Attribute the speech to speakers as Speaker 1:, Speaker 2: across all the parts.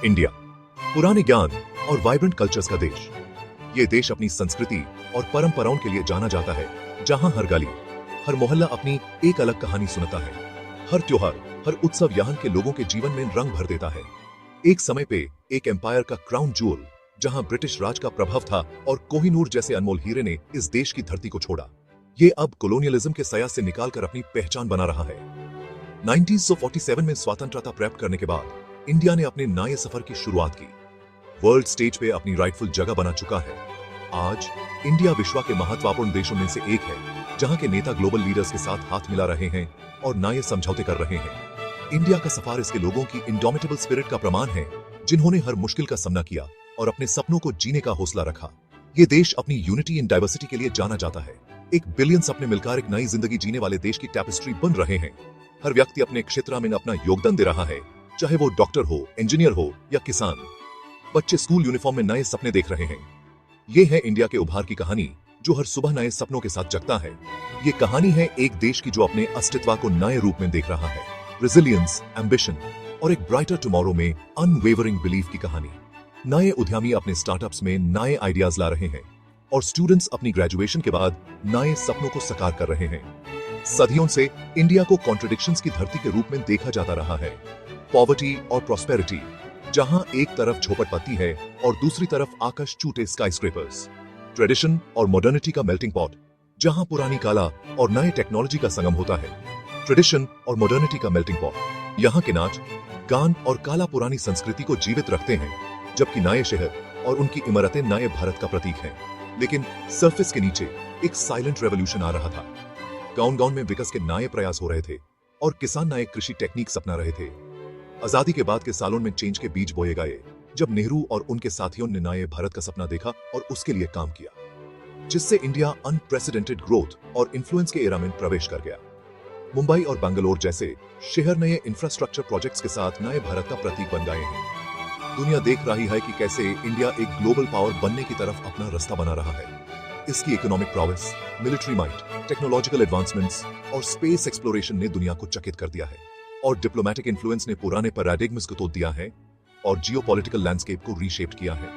Speaker 1: India पुराने ज्ञान और वाइब्रेंट कल्चर्स का देश। ये देश अपनी संस्कृति और परंपराओं के लिए जाना जाता है, जहां हर गली, हर मोहल्ला अपनी एक अलग कहानी सुनाता है। हर त्योहार, हर उत्सव यहाँ के लोगों के जीवन में रंग भर देता है। एक समय पे एक एम्पायर का क्राउन ज्वेल, जहां ब्रिटिश राज का प्रभाव था और कोहिनूर जैसे अनमोल हीरे ने इस देश की धरती को छोड़ा, ये अब कोलोनियलिज्म के सया से निकालकर अपनी पहचान बना रहा है। 1947 में स्वतंत्रता प्राप्त करने के बाद इंडिया ने अपने नए सफर की शुरुआत की। वर्ल्ड स्टेज पे अपनी राइटफुल जगह बना चुका है। आज इंडिया विश्व के महत्वपूर्ण देशों में से एक है, जहां के नेता ग्लोबल लीडर्स के साथ हाथ मिला रहे हैं और नए समझौते कर रहे हैं। इंडिया का सफर इसके लोगों की इंडोमिटेबल स्पिरिट का प्रमाण है, जिन्होंने हर मुश्किल का सामना किया और अपने सपनों को जीने का हौसला रखा। ये देश अपनी यूनिटी इन डाइवर्सिटी के लिए जाना जाता है। 1 बिलियन सपने मिलकर एक नई जिंदगी जीने वाले देश की टैपेस्ट्री बन रहे हैं। हर व्यक्ति अपने क्षेत्र में अपना योगदान दे रहा है, चाहे वो डॉक्टर हो, इंजीनियर हो या किसान। बच्चे स्कूल यूनिफॉर्म में नए सपने देख रहे हैं। ये है इंडिया के उभार की कहानी, जो हर सुबह नए सपनों के साथ जगता है। ये कहानी है एक देश की जो अपने अस्तित्व को नए रूप में देख रहा है। रेजिलियंस, एम्बिशन और एक ब्राइटर टुमारो में अनवेवरिंग बिलीफ की कहानी। नए उद्यमी अपने स्टार्टअप्स में नए आइडियाज ला रहे हैं और स्टूडेंट्स अपनी ग्रेजुएशन के बाद नए सपनों को साकार कर रहे हैं। सदियों से इंडिया को कॉन्ट्रडिक्शंस की धरती के रूप में देखा जाता रहा है। पॉवर्टी और प्रॉस्पेरिटी, जहां एक तरफ झोपड़पट्टी है और दूसरी तरफ आकाश चूटे स्काईस्क्रेपर्स। ट्रेडिशन और मॉडर्निटी का मेल्टिंग पॉट, जहां पुरानी कला और नए टेक्नोलॉजी का संगम होता है। ट्रेडिशन और मॉडर्निटी का मेल्टिंग पॉट, यहाँ के नाच, गान और कला पुरानी संस्कृति को जीवित रखते हैं, जबकि नए शहर और उनकी इमारतें नए भारत का प्रतीक हैं। लेकिन सरफेस के नीचे एक साइलेंट रेवोल्यूशन आ रहा था। गांव-गांव में विकास के नए प्रयास हो रहे थे और किसान नए कृषि टेक्निक्स अपना रहे थे। आजादी के बाद के सालों में चेंज के बीज बोए गए, जब नेहरू और उनके साथियों ने नए भारत का सपना देखा और उसके लिए काम किया, जिससे इंडिया अनप्रेसिडेंटेड ग्रोथ और इन्फ्लुएंस के एरा में प्रवेश कर गया। मुंबई और बेंगलोर जैसे शहर नए इंफ्रास्ट्रक्चर प्रोजेक्ट्स के साथ नए भारत का प्रतीक बन गए हैं। दुनिया देख रही है कि कैसे इंडिया एक ग्लोबल पावर बनने की तरफ अपना रास्ता बना रहा है। इसकी economic progress, military might, technological advancements और स्पेस एक्सप्लोरेशन ने दुनिया को चकित कर दिया है, और डिप्लोमेटिक इन्फ्लुएंस ने पुराने पैराडिग्म्स को तोड़ दिया है और जियोपॉलिटिकल लैंडस्केप को रीशेप किया है।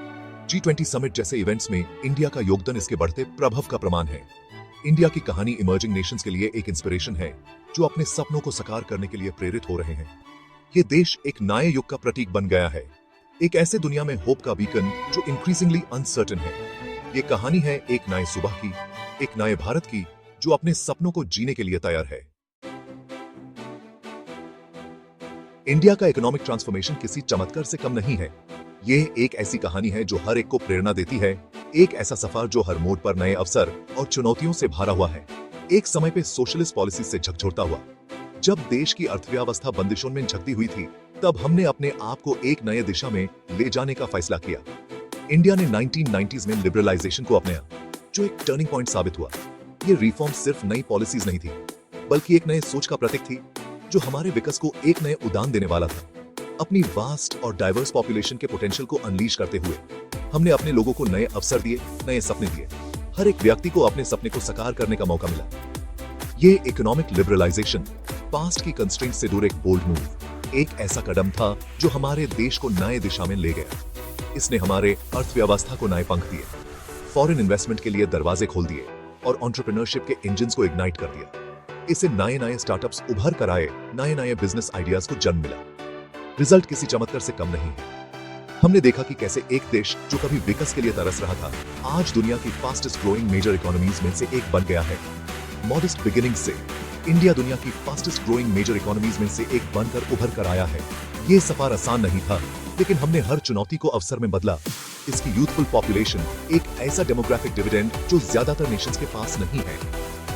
Speaker 1: G20 समिट जैसे इवेंट्स में इंडिया का योगदान इसके बढ़ते प्रभाव का प्रमाण है। इंडिया की कहानी इमर्जिंग नेशंस के लिए एक इंस्पिरेशन है, जो अपने सपनों को साकार करने के लिए प्रेरित हो रहे हैं। ये देश एक नए युग का प्रतीक बन गया है, एक ऐसे दुनिया में होप का बीकन जो इंक्रीजिंगली अनसर्टेन है। ये कहानी है एक नए सुबह की, एक नए भारत की, जो अपने सपनों को जीने के लिए तैयार है। इंडिया का इकोनॉमिक ट्रांसफॉर्मेशन किसी चमत्कार से कम नहीं है। ये एक ऐसी कहानी है जो हर एक को प्रेरणा देती है, एक ऐसा सफर जो हर मोड़ पर नए अवसर और चुनौतियों से भरा हुआ है। एक समय पे सोशलिस्ट पॉलिसी से झकझोरता हुआ, जब देश की अर्थव्यवस्था बंदिशों में झकती हुई थी, तब हमने अपने आप को एक नए दिशा में ले जाने का फैसला किया। इंडिया ने 1990s में लिबरलाइजेशन को अपनाया, जो एक टर्निंग पॉइंट साबित हुआ। ये रिफॉर्म सिर्फ नई पॉलिसीज नहीं थी, बल्कि एक नए सोच का प्रतीक थी, जो हमारे विकास को एक नए उड़ान देने वाला था। अपनी वास्ट और डाइवर्स पॉपुलेशन के पोटेंशियल को अनलीश करते हुए हमने अपने लोगों को नए अवसर दिए, नए सपने दिए। हर एक व्यक्ति को अपने सपने को साकार करने का मौका मिला। ये इकोनॉमिक लिबरलाइजेशन पास्ट की कंस्ट्रेंट से दूर एक बोल्ड मूव, एक ऐसा कदम था जो हमारे देश को नए दिशा में ले गया। इसने हमारे अर्थव्यवस्था को नए पंख दिए, फॉरेन इन्वेस्टमेंट के लिए दरवाजे खोल दिए और एंटरप्रेन्योरशिप के इंजन्स को इग्नाइट कर दिया। इसे नए स्टार्टअप्स उभर कर आए, नए बिजनेस आइडियाज को जन्म मिला। रिजल्ट किसी चमत्कार से कम नहीं है। हमने देखा कि कैसे एक देश जो कभी विकास के लिए तरस रहा था, आज दुनिया की फास्टेस्ट ग्रोइंग मेजर इकोनॉमीज में से एक बन गया है। मॉडेस्ट बिगिनिंग से इंडिया दुनिया की फास्टेस्ट ग्रोइंग मेजर इकोनॉमीज में से एक बनकर उभर कर आया है। ये सफर आसान नहीं था, लेकिन हमने हर चुनौती को अवसर में बदला। इसकी यूथफुल पॉपुलेशन एक ऐसा डेमोग्राफिक डिविडेंड जो ज्यादातर नेशंस के पास नहीं है,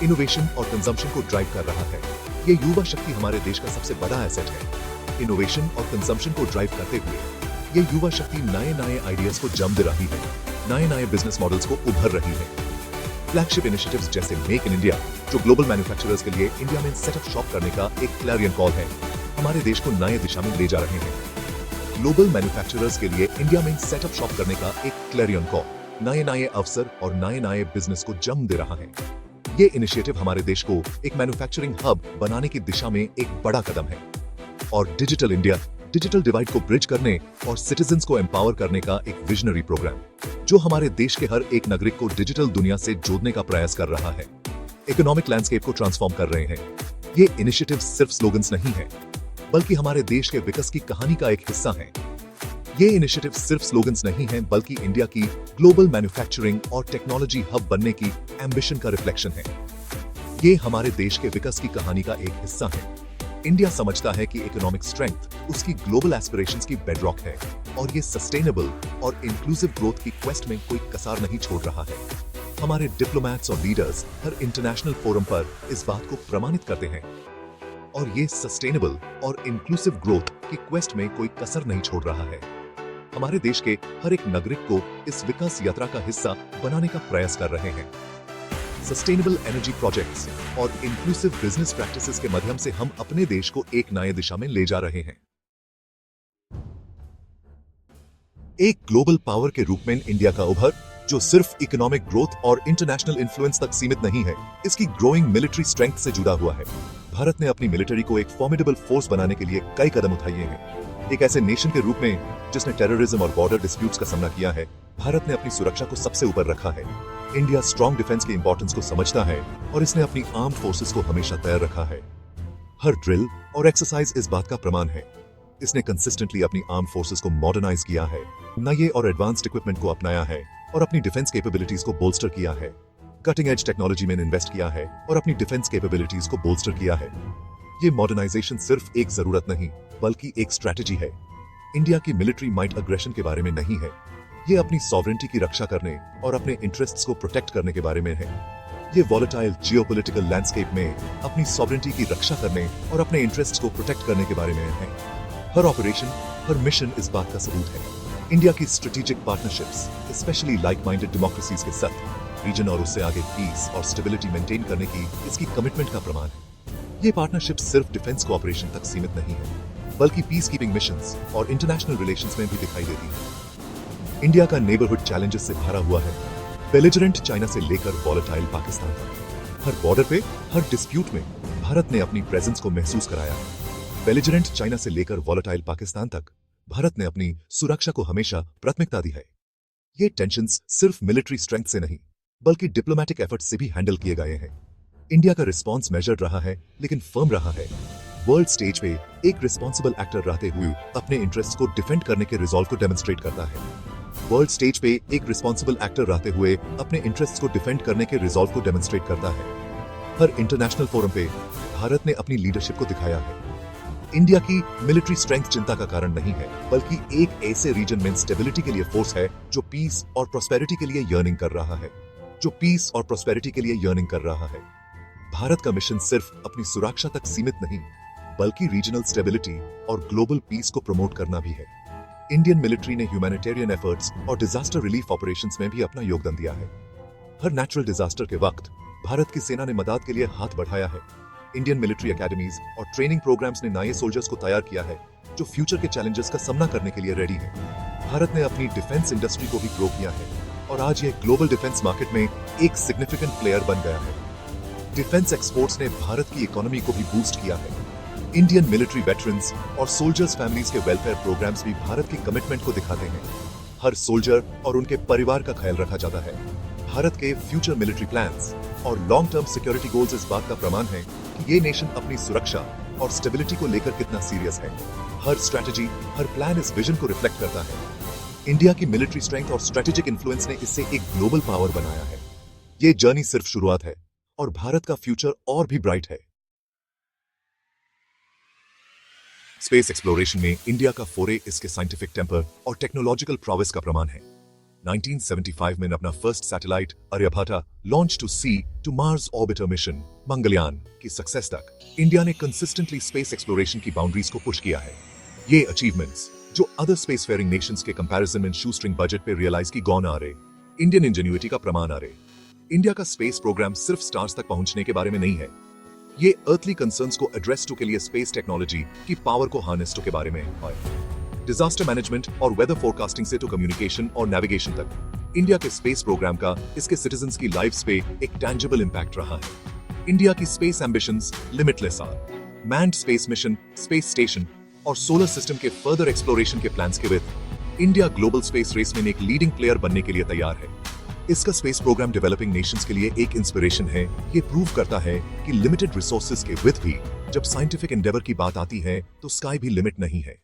Speaker 1: इनोवेशन और कंजम्पशन को ड्राइव कर रहा है। ये युवा शक्ति हमारे देश का सबसे बड़ा एसेट है। इनोवेशन और कंजम्पशन को ड्राइव करते हुए ये युवा शक्ति नए आइडियाज को जन्म दे रही है, नए बिजनेस मॉडल्स को उभर रही है। फ्लैगशिप इनिशिएटिव्स जैसे मेक इन इंडिया, जो ग्लोबल मैन्युफैक्चरर्स के लिए इंडिया में सेटअप शॉप करने का एक क्लैरियन कॉल है, हमारे देश को नए दिशा में ले जा रहे हैं। ग्लोबल मैन्युफैक्चरर्स के लिए इंडिया में सेटअप शॉप करने का एक क्लैरियन कॉल नए अवसर और नए बिजनेस को जन्म दे रहा है। ये इनिशिएटिव हमारे देश को एक मैन्युफैक्चरिंग हब बनाने की दिशा में एक बड़ा कदम है। और डिजिटल इंडिया डिजिटल डिवाइड को ब्रिज करने और सिटीजन्स को एम्पावर करने का एक विजनरी प्रोग्राम जो हमारे देश के हर एक नागरिक को डिजिटल दुनिया से जोड़ने का प्रयास कर रहा है, इकोनॉमिक लैंडस्केप को ट्रांसफॉर्म कर रहे हैं। ये इनिशिएटिव सिर्फ स्लोगन्स नहीं है, बल्कि हमारे देश के विकास की कहानी का एक हिस्सा है। ये इनिशिएटिव सिर्फ स्लोगन्स नहीं है, बल्कि इंडिया की ग्लोबल मैन्युफैक्चरिंग और टेक्नोलॉजी हब बनने की एम्बिशन का रिफ्लेक्शन है। ये हमारे देश के विकास की कहानी का एक हिस्सा है। इंडिया समझता है कि इकोनॉमिक स्ट्रेंथ उसकी ग्लोबल एस्पिरेशंस की बेडरॉक है और ये सस्टेनेबल और इंक्लूसिव ग्रोथ की क्वेस्ट में कोई कसार नहीं छोड़ रहा है। हमारे डिप्लोमैट्स और लीडर्स हर इंटरनेशनल फोरम पर इस बात को प्रमाणित करते हैं और ये सस्टेनेबल और इंक्लूसिव ग्रोथ की क्वेस्ट में कोई कसर नहीं छोड़ रहा है। हमारे देश के हर एक नागरिक को इस विकास यात्रा का हिस्सा बनाने का प्रयास कर रहे हैं। सस्टेनेबल एनर्जी प्रोजेक्ट्स और इंक्लूसिव बिजनेस प्रैक्टिसेस के माध्यम से हम अपने देश को एक नई दिशा में ले जा रहे हैं। एक ग्लोबल पावर के रूप में इंडिया का उभर, जो सिर्फ इकोनॉमिक ग्रोथ और इंटरनेशनल इन्फ्लुएंस तक सीमित नहीं है, इसकी ग्रोइंग मिलिट्री स्ट्रेंथ से जुड़ा हुआ है। भारत ने अपनी मिलिट्री को एक फॉर्मिडेबल फोर्स बनाने के लिए कई कदम उठाए हैं। एक ऐसे नेशन के रूप में जिसने टेररिज्म और बॉर्डर डिस्प्यूट्स का सामना किया है, भारत ने अपनी सुरक्षा को सबसे ऊपर रखा है। इंडिया स्ट्रॉन्ग डिफेंस की इंपॉर्टेंस को समझता है और इसने अपनी आर्म्ड फोर्सेस को हमेशा तैयार रखा है। हर ड्रिल और एक्सरसाइज इस बात का प्रमाण है। इसने कंसिस्टेंटली अपनी आर्म्ड फोर्सेस को मॉडर्नाइज किया है, नए और एडवांस्ड इक्विपमेंट को अपनाया है और अपनी डिफेंस कैपेबिलिटीज को बोल्स्टर किया है। कटिंग एज टेक्नोलॉजी में इन्वेस्ट किया है और अपनी डिफेंस कैपेबिलिटीज को बोल्स्टर किया है। ये मॉडर्नाइजेशन सिर्फ एक जरूरत नहीं, बल्कि एक स्ट्रैटेजी है। इंडिया की मिलिट्री माइट अग्रेशन के बारे में नहीं है, ये अपनी सॉवरेंटी की रक्षा करने और अपने इंटरेस्ट्स को प्रोटेक्ट करने के बारे में है। ये वॉलेटाइल जियोपॉलिटिकल लैंडस्केप में अपनी सॉवरेंटी की रक्षा करने और अपने इंटरेस्ट्स को प्रोटेक्ट करने के बारे में है। हर ऑपरेशन, हर मिशन इस बात का सबूत है। इंडिया की strategic partnerships, specially like minded democracies के साथ रीजन और उससे आगे पीस और स्टेबिलिटी मेंटेन करने की इसकी कमिटमेंट का प्रमाण है। ये पार्टनरशिप सिर्फ डिफेंस कोऑपरेशन तक सीमित नहीं है, बल्कि पीस कीपिंग मिशंस और इंटरनेशनल रिलेशंस में भी दिखाई देती है। इंडिया का नेबरहुड चैलेंजेस से भरा हुआ है, बेलिजरेंट चाइना से लेकर वॉलेटाइल पाकिस्तान तक। हर बॉर्डर पे, हर डिस्प्यूट में भारत ने अपनी प्रेजेंस को महसूस कराया है। बेलिजरेंट चाइना से लेकर वॉलेटाइल पाकिस्तान तक भारत ने अपनी सुरक्षा को हमेशा प्राथमिकता दी है। ये टेंशंस सिर्फ मिलिट्री स्ट्रेंथ से नहीं, बल्कि डिप्लोमेटिक एफर्ट्स से भी हैंडल किए गए हैं। इंडिया का रिस्पॉन्स मेजर्ड रहा है, लेकिन फर्म रहा है। वर्ल्ड स्टेज पे एक रिस्पॉन्सिबल एक्टर रहते हुए अपने इंटरेस्ट को डिफेंड करने के रिजॉल्व को डेमोन्स्ट्रेट करता है। वर्ल्ड स्टेज पे एक रिस्पॉन्सिबल एक्टर रहते हुए अपने इंटरेस्ट को डिफेंड करने के रिजॉल्व को डेमोन्स्ट्रेट करता है। हर इंटरनेशनल फोरम पे भारत ने अपनी लीडरशिप को दिखाया है। इंडिया की मिलिट्री स्ट्रेंथ चिंता का कारण नहीं है, बल्कि एक ऐसे रीजन में स्टेबिलिटी के लिए फोर्स है जो पीस और प्रोस्पेरिटी के लिए यर्निंग कर रहा है, भारत का मिशन सिर्फ अपनी सुरक्षा तक सीमित नहीं, बल्कि रीजनल स्टेबिलिटी और ग्लोबल पीस को प्रमोट करना भी है। इंडियन मिलिट्री ने ह्यूमैनिटेरियन एफर्ट्स और डिजास्टर रिलीफ ऑपरेशंस में भी अपना योगदान दिया है। हर नेचुरल डिजास्टर के वक्त भारत की सेना ने मदद के लिए हाथ बढ़ाया है। इंडियन मिलिट्री एकेडमीज और ट्रेनिंग प्रोग्राम्स ने नए सोल्जर्स को तैयार किया है जो फ्यूचर के चैलेंजेस का सामना करने के लिए रेडी है। भारत ने अपनी डिफेंस इंडस्ट्री को भी ग्रो किया है और आज ये ग्लोबल डिफेंस मार्केट में एक सिग्निफिकेंट प्लेयर बन गया है। डिफेंस एक्सपोर्ट्स ने भारत की इकोनॉमी को भी बूस्ट किया है। इंडियन मिलिट्री वेटरन्स और सोल्जर्स फैमिलीज के वेलफेयर प्रोग्राम्स भी भारत की कमिटमेंट को दिखाते हैं। हर सोल्जर और उनके परिवार का ख्याल रखा जाता है। भारत के फ्यूचर मिलिट्री प्लान्स और लॉन्ग टर्म सिक्योरिटी गोल्स इस बात का प्रमाण है कि ये नेशन अपनी सुरक्षा और स्टेबिलिटी को लेकर कितना सीरियस है। हर स्ट्रैटेजी, हर प्लान इस विजन को रिफ्लेक्ट करता है। इंडिया की मिलिट्री स्ट्रेंथ और स्ट्रेटेजिक इन्फ्लुएंस ने इससे एक ग्लोबल पावर बनाया है। ये जर्नी सिर्फ शुरुआत है और भारत का फ्यूचर और भी ब्राइट है। स्पेस एक्सप्लोरेशन में इंडिया का फोरे इसके साइंटिफिक टेम्पर और टेक्नोलॉजिकल प्रोग्रेस का प्रमाण है। 1975 में अपना first satellite Aryabhata launch to सी to Mars orbiter mission Mangalyaan की सक्सेस तक इंडिया ने कंसिस्टेंटली स्पेस एक्सप्लोरेशन की बाउंड्रीज को पुश किया है। ये अचीवमेंट्स जो अदर स्पेस फेयरिंग नेशंस के कंपैरिजन में शूस्ट्रिंग बजट पे रियलाइज की गौन आ रहे, इंडियन इंजेन्युइटी का प्रमाण आ रहे। इंडिया का स्पेस प्रोग्राम सिर्फ स्टार्स तक पहुंचने के बारे में नहीं है, ये अर्थली कंसर्न्स को एड्रेस टू के लिए स्पेस टेक्नोलॉजी की पावर को हार्नेस टू के बारे में है। डिजास्टर मैनेजमेंट और वेदर फोरकास्टिंग से टू कम्युनिकेशन और नेविगेशन तक इंडिया के स्पेस प्रोग्राम का इसके सिटीजन्स की लाइव्स पे एक टैंजिबल इंपैक्ट रहा है। इंडिया की space ambitions limitless are. Manned space mission, space station और सोलर सिस्टम के फर्दर एक्सप्लोरेशन के प्लान्स के with India global space race में एक लीडिंग प्लेयर बनने के लिए तैयार है। इसका स्पेस प्रोग्राम डेवलपिंग नेशंस के लिए एक इंस्पिरेशन है। ये प्रूव करता है कि लिमिटेड रिसोर्सेज के विद भी जब साइंटिफिक एंडेवर की बात आती है तो स्काई भी लिमिट नहीं है।